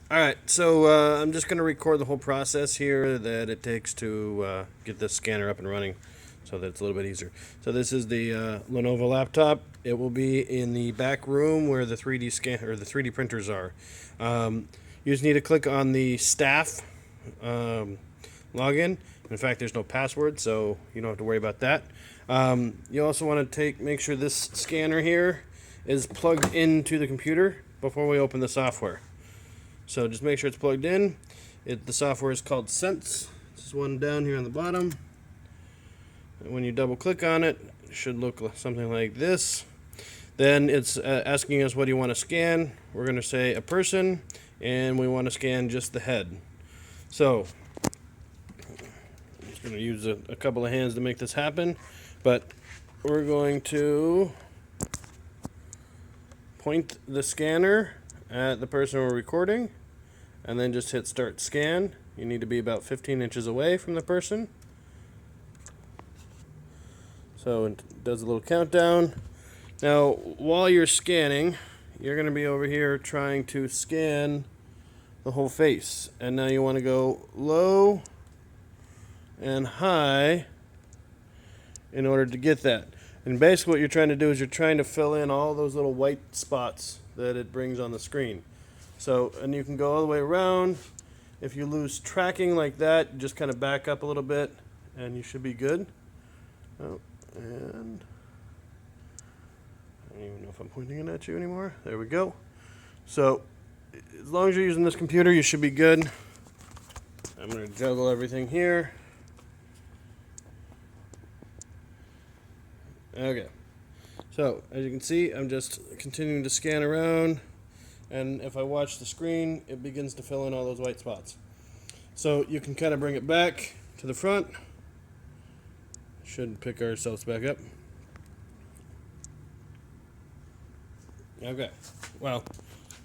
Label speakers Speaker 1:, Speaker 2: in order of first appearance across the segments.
Speaker 1: Alright, so I'm just going to record the whole process here that it takes to get this scanner up and running so that it's a little bit easier. So this is the Lenovo laptop. It will be in the back room where the 3D scan or the 3D printers are. You just need to click on the staff login. In fact, there's no password, so you don't have to worry about that. You also want to make sure this scanner here is plugged into the computer before we open the software. So just make sure it's plugged in. The software is called Sense. This is one down here on the bottom. And when you double click on it, it should look something like this. Then it's asking us what do you want to scan. We're going to say a person, and we want to scan just the head. So I'm just going to use a couple of hands to make this happen. But we're going to point the scanner at the person we're recording, and then just hit start scan. You need to be about 15 inches away from the person. So it does a little countdown. Now, while you're scanning, you're going to be over here trying to scan the whole face. And now you want to go low and high in order to get that. And basically what you're trying to do is you're trying to fill in all those little white spots that it brings on the screen. So, and you can go all the way around. If you lose tracking like that, just kind of back up a little bit and you should be good. Oh, and I don't even know if I'm pointing it at you anymore. There we go. So, as long as you're using this computer, you should be good. I'm going to juggle everything here. Okay. So, as you can see, I'm just continuing to scan around, and if I watch the screen, it begins to fill in all those white spots. So, you can kind of bring it back to the front. Should pick ourselves back up. Okay. Well,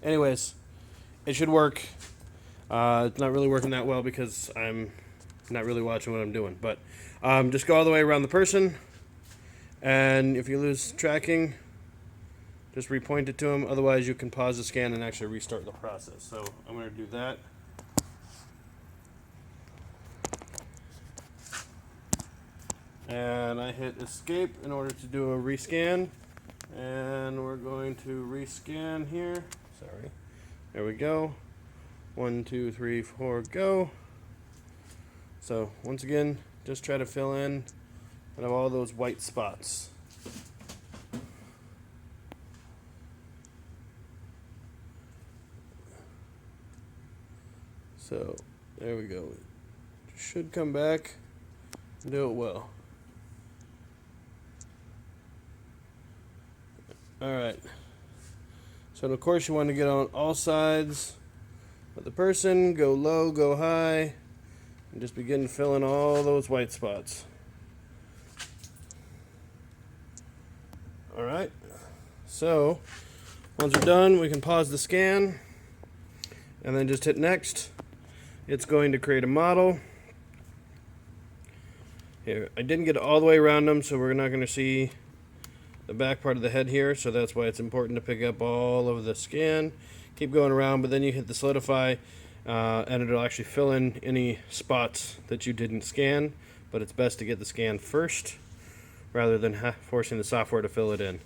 Speaker 1: anyways, it should work. It's not really working that well because I'm not really watching what I'm doing, but just go all the way around the person. And if you lose tracking, just repoint it to them. Otherwise, you can pause the scan and actually restart the process. So I'm going to do that. And I hit escape in order to do a rescan. And we're going to rescan here. Sorry. There we go. 1, 2, 3, 4, go. So once again, just try to fill in and have all those white spots. So there we go. Should come back and do it well. Alright. So of course you want to get on all sides of the person, go low, go high, and just begin filling all those white spots. Alright, so once we're done, we can pause the scan and then just hit next. It's going to create a model. Here, I didn't get all the way around them, so we're not going to see the back part of the head here, so that's why it's important to pick up all of the scan. Keep going around, but then you hit the solidify, and it'll actually fill in any spots that you didn't scan, but it's best to get the scan first rather than forcing the software to fill it in.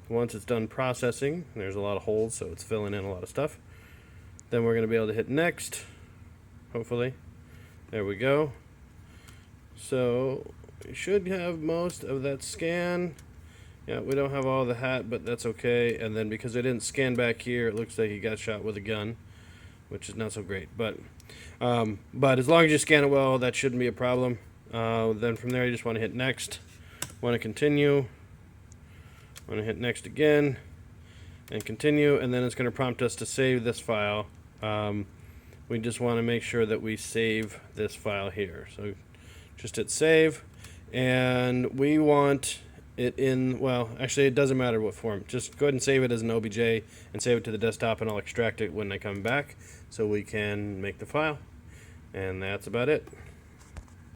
Speaker 1: Once it's done processing, there's a lot of holes, so it's filling in a lot of stuff. Then we're going to be able to hit next, hopefully. There we go. So we should have most of that scan. Yeah, we don't have all the hat, but that's okay. And then because I didn't scan back here, it looks like he got shot with a gun, which is not so great. But as long as you scan it well, that shouldn't be a problem. Then from there, you just want to hit next. Want to continue. Want to hit next again and continue, and then it's going to prompt us to save this file. We just want to make sure that we save this file here. So just hit save, and we want it in, well, actually it doesn't matter what form. Just go ahead and save it as an OBJ and save it to the desktop, and I'll extract it when I come back so we can make the file. And that's about it.